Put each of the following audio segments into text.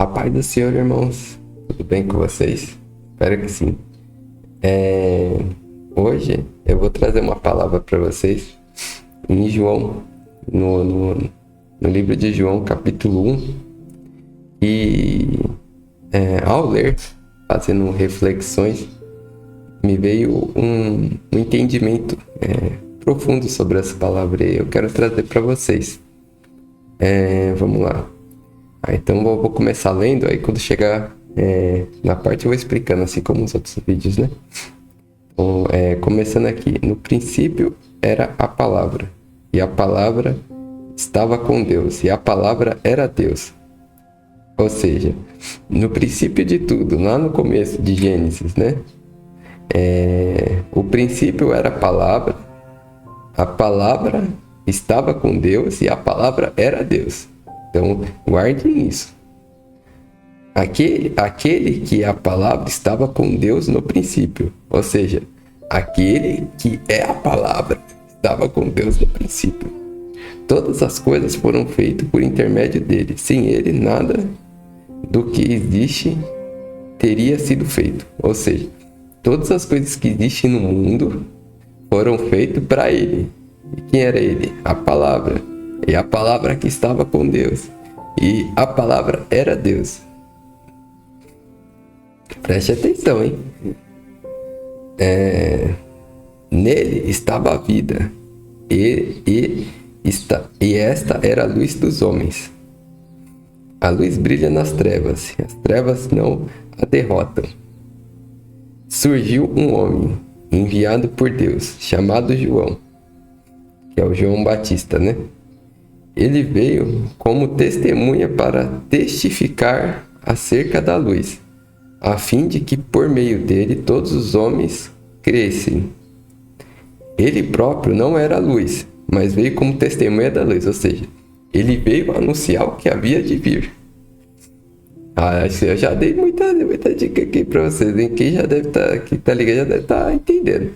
A paz do Senhor, irmãos. Tudo bem com vocês? Espero que sim. Hoje eu vou trazer uma palavra para vocês em João, no livro de João, capítulo 1. E ao ler, fazendo reflexões, me veio um entendimento profundo sobre essa palavra e eu quero trazer para vocês. Vamos lá. Então vou começar lendo, aí quando chegar na parte eu vou explicando, assim como os outros vídeos, né? Então, começando aqui. No princípio era a palavra, e a palavra estava com Deus, e a palavra era Deus. Ou seja, no princípio de tudo, lá no começo de Gênesis, né? O princípio era a palavra estava com Deus e a palavra era Deus. Então, guardem isso. Aquele que a palavra estava com Deus no princípio. Ou seja, aquele que é a palavra estava com Deus no princípio. Todas as coisas foram feitas por intermédio dele. Sem ele, nada do que existe teria sido feito. Ou seja, todas as coisas que existem no mundo foram feitas para ele. E quem era ele? A palavra. E a palavra que estava com Deus. E a palavra era Deus. Preste atenção, hein? Nele estava a vida. E esta era a luz dos homens. A luz brilha nas trevas. E as trevas não a derrotam. Surgiu um homem enviado por Deus, chamado João. Que é o João Batista, né? Ele veio como testemunha para testificar acerca da luz, a fim de que por meio dele todos os homens crescem. Ele próprio não era a luz, mas veio como testemunha da luz, ou seja, ele veio anunciar o que havia de vir. Eu já dei muita dica aqui para vocês, hein? Quem já deve estar aqui, tá ligado, já deve estar entendendo.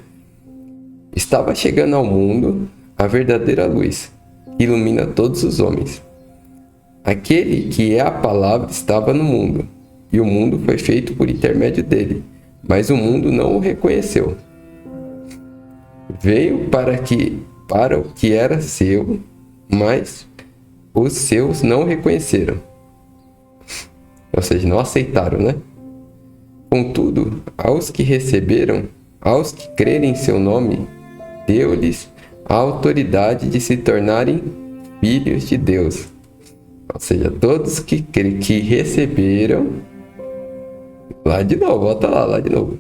Estava chegando ao mundo a verdadeira luz, que ilumina todos os homens. Aquele que é a palavra estava no mundo, e o mundo foi feito por intermédio dele, mas o mundo não o reconheceu. Veio para o que era seu, mas os seus não o reconheceram. Ou seja, não aceitaram, né? Contudo, aos que receberam, aos que crerem em seu nome, deu-lhes a autoridade de se tornarem filhos de Deus. Ou seja, todos que receberam, lá de novo, volta lá de novo.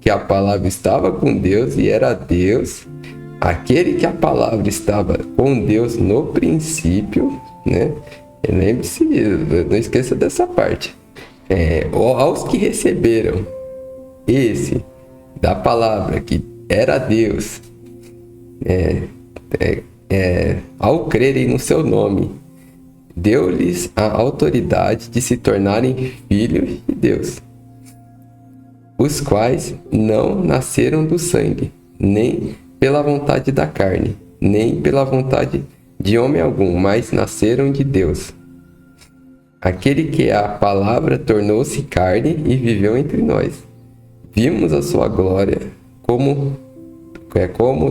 Que a palavra estava com Deus e era Deus. Aquele que a palavra estava com Deus no princípio, né? Lembre-se disso, não esqueça dessa parte. Aos que receberam da palavra que era Deus, ao crerem no seu nome, deu-lhes a autoridade de se tornarem filhos de Deus, os quais não nasceram do sangue, nem pela vontade da carne, nem pela vontade de homem algum, mas nasceram de Deus. Aquele que é a palavra tornou-se carne e viveu entre nós. Vimos a sua glória como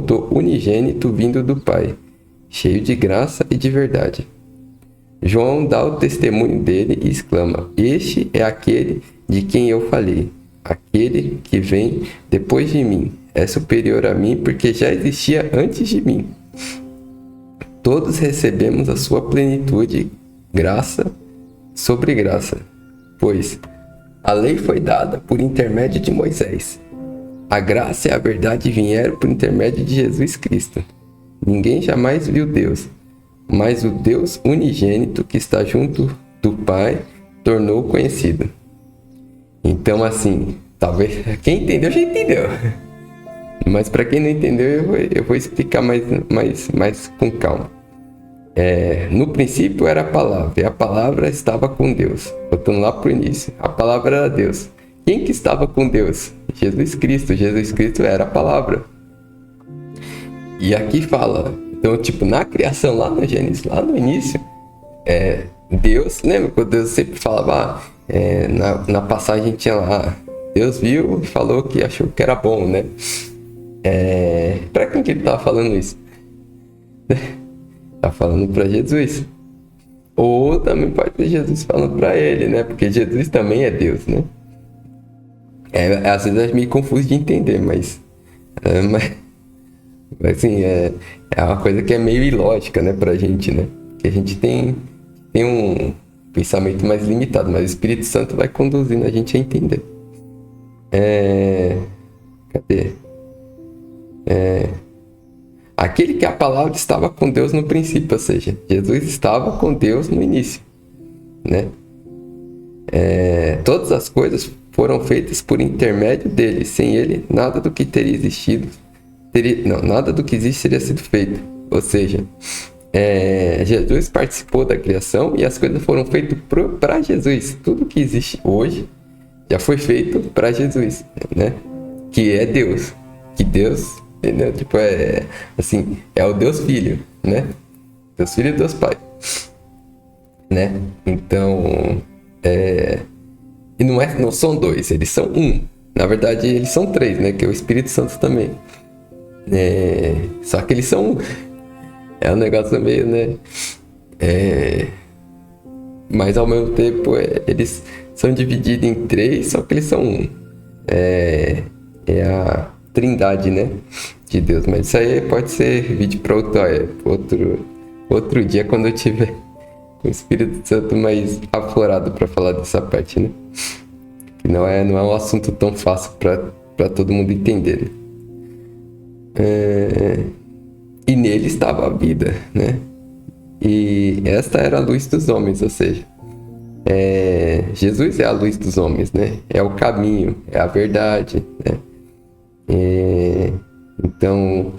do unigênito vindo do Pai, cheio de graça e de verdade. João dá o testemunho dele e exclama: Este é aquele de quem eu falei. Aquele que vem depois de mim é superior a mim, porque já existia antes de mim. Todos recebemos a sua plenitude, graça sobre graça, pois a lei foi dada por intermédio de Moisés. A graça e a verdade vieram por intermédio de Jesus Cristo. Ninguém jamais viu Deus, mas o Deus unigênito que está junto do Pai tornou conhecido. Então, assim, talvez quem entendeu já entendeu. Mas para quem não entendeu, eu vou explicar mais com calma. No princípio era a palavra, e a palavra estava com Deus. Voltando lá para o início, a palavra era Deus. Quem que estava com Deus? Jesus Cristo. Jesus Cristo era a palavra. E aqui fala, então, tipo, na criação, lá no Gênesis, lá no início, Deus, lembra quando Deus sempre falava, na passagem tinha lá, Deus viu e falou que achou que era bom, né? Pra quem que ele tava falando isso? Tá falando pra Jesus. Ou também pode ser Jesus falando pra ele, né? Porque Jesus também é Deus, né? Às vezes é meio confuso de entender, mas assim, é uma coisa que é meio ilógica, né, pra gente, né? Que a gente tem um pensamento mais limitado, mas o Espírito Santo vai conduzindo a gente a entender. Cadê? Aquele que a palavra estava com Deus no princípio, ou seja, Jesus estava com Deus no início, né? Todas as coisas foram feitas por intermédio dele. Sem ele, nada do que teria existido, nada do que existe teria sido feito. Ou seja, Jesus participou da criação e as coisas foram feitas para Jesus. Tudo que existe hoje já foi feito para Jesus, né? Que é Deus. Que Deus, entendeu? Tipo, assim, é o Deus Filho, né? Deus Filho e Deus Pai, né? Então, e não são dois, eles são um. Na verdade, eles são três, né? Que é o Espírito Santo também. Só que eles são um. É um negócio meio, né? Mas ao mesmo tempo, eles são divididos em três, só que eles são um. É a trindade, né? De Deus. Mas isso aí pode ser vídeo para outro dia, quando eu tiver com o Espírito Santo mais aflorado para falar dessa parte, né? Que não é um assunto tão fácil para todo mundo entender, né? E nele estava a vida, né? E esta era a luz dos homens, ou seja, Jesus é a luz dos homens, né? É o caminho, é a verdade, né? Então,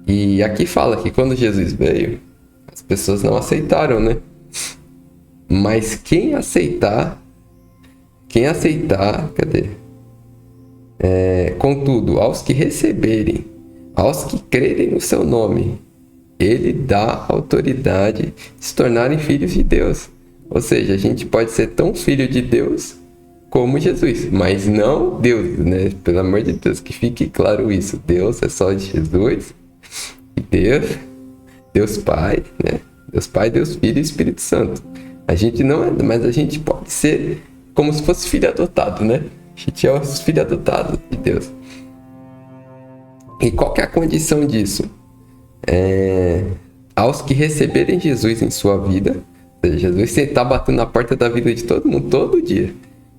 e aqui fala que quando Jesus veio, as pessoas não aceitaram, né? Mas quem aceitar, cadê? Contudo, aos que receberem, aos que crerem no seu nome, ele dá autoridade de se tornarem filhos de Deus. Ou seja, a gente pode ser tão filho de Deus como Jesus, mas não Deus, né? Pelo amor de Deus, que fique claro isso. Deus é só de Jesus e Deus Pai, né? Deus Pai, Deus Filho e Espírito Santo. A gente não é, mas a gente pode ser como se fosse filho adotado, né? A gente é os filhos adotados de Deus. E qual que é a condição disso? Aos que receberem Jesus em sua vida, ou seja, Jesus está batendo na porta da vida de todo mundo todo dia,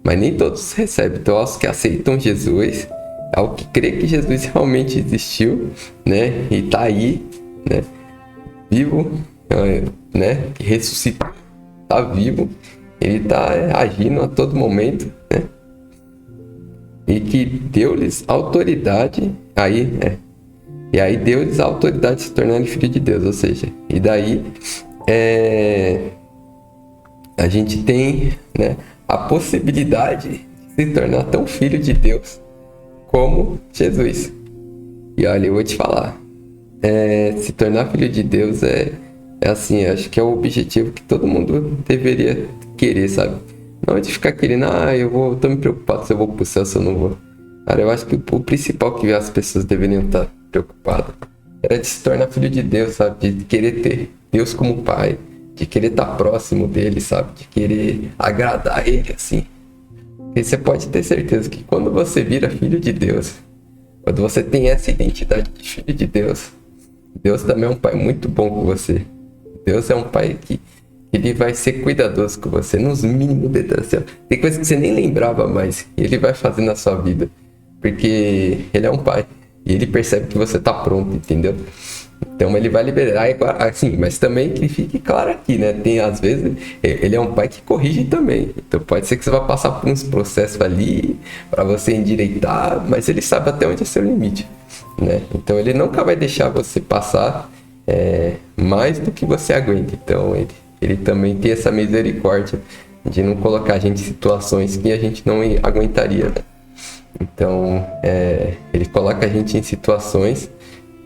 mas nem todos recebem. Então, aos que aceitam Jesus, ao que crê que Jesus realmente existiu, né, e está aí, né, vivo, né, que ressuscitou, está vivo, ele está agindo a todo momento, né, e que deu-lhes autoridade, e aí deu-lhes a autoridade de se tornarem filho de Deus, ou seja, e daí a gente tem, né, a possibilidade de se tornar tão filho de Deus como Jesus. E olha, eu vou te falar, se tornar filho de Deus assim, acho que é o objetivo que todo mundo deveria querer, sabe? Não de ficar querendo, tô me preocupado se eu vou pro céu, se eu não vou. Cara, eu acho que o principal que as pessoas deveriam estar preocupadas era de se tornar filho de Deus, sabe? De querer ter Deus como pai, de querer estar próximo dele, sabe? De querer agradar ele, assim. E você pode ter certeza que quando você vira filho de Deus, quando você tem essa identidade de filho de Deus, Deus também é um pai muito bom com você. Deus é um pai que ele vai ser cuidadoso com você, nos mínimos detalhes. Tem coisas que você nem lembrava mais, e ele vai fazer na sua vida, porque ele é um pai, e ele percebe que você tá pronto, entendeu? Então ele vai liberar, assim, mas também que fique claro aqui, né? Tem, às vezes, ele é um pai que corrige também. Então pode ser que você vá passar por uns processos ali, para você endireitar, mas ele sabe até onde é seu limite, né? Então ele nunca vai deixar você passar mais do que você aguenta. Então ele também tem essa misericórdia de não colocar a gente em situações que a gente não aguentaria, né? Então ele coloca a gente em situações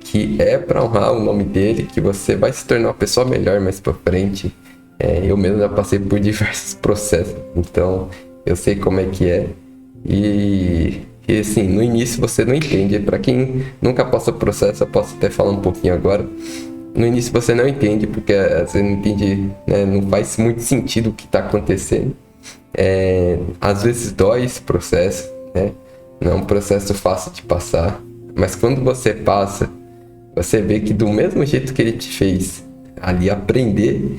que é para honrar o nome dele, que você vai se tornar uma pessoa melhor mais pra frente, Eu mesmo já passei por diversos processos, então eu sei como é que é. E assim, no início você não entende. Para quem nunca passou por processo, eu posso até falar um pouquinho agora. No início você não entende, porque você não entende, né? Não faz muito sentido o que está acontecendo. Às vezes dói esse processo, né? Não é um processo fácil de passar, mas quando você passa, você vê que do mesmo jeito que ele te fez ali aprender,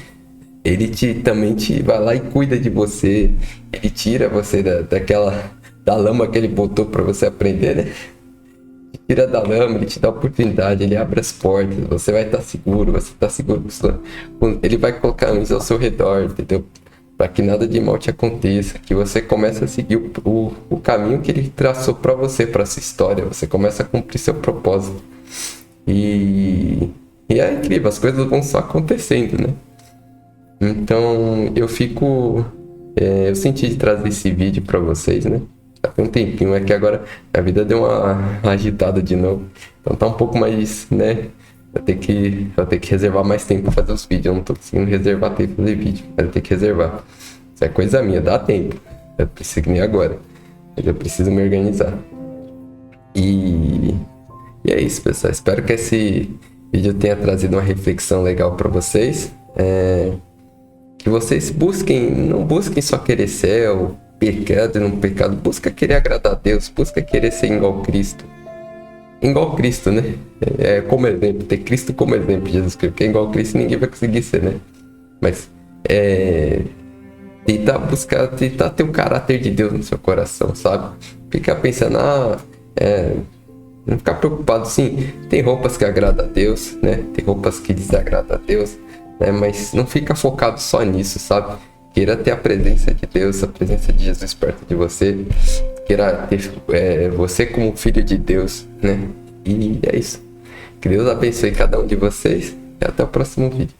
ele também te vai lá e cuida de você, ele tira você da lama que ele botou para você aprender, né? Tira da lama, ele te dá oportunidade, ele abre as portas, você vai estar seguro, você está seguro. Ele vai colocar anjos ao seu redor, entendeu? Para que nada de mal te aconteça, que você comece a seguir o caminho que ele traçou para você, para sua história, você começa a cumprir seu propósito. E é incrível, as coisas vão só acontecendo, né? Então eu senti de trazer esse vídeo para vocês, né? Já tem um tempinho, é que agora a vida deu uma agitada de novo. Então tá um pouco mais, né? Eu ter que reservar mais tempo pra fazer os vídeos. Eu não tô conseguindo reservar tempo pra fazer vídeo. Mas eu tenho que reservar. Isso é coisa minha, dá tempo. Eu preciso que nem agora. Mas eu preciso me organizar. E é isso, pessoal. Espero que esse vídeo tenha trazido uma reflexão legal pra vocês. Que vocês não busquem só querer céu, pecado e não pecado. Busca querer agradar a Deus. Busca querer ser igual a Cristo. Igual Cristo, né? Como exemplo, ter Cristo como exemplo, Jesus Cristo. Porque igual Cristo ninguém vai conseguir ser, né? Mas tentar ter o caráter de Deus no seu coração, sabe? Ficar pensando, não ficar preocupado, sim. Tem roupas que agradam a Deus, né? Tem roupas que desagradam a Deus, né? Mas não fica focado só nisso, sabe? Queira ter a presença de Deus, a presença de Jesus perto de você. Queira ter você como filho de Deus, né? E é isso. Que Deus abençoe cada um de vocês e até o próximo vídeo.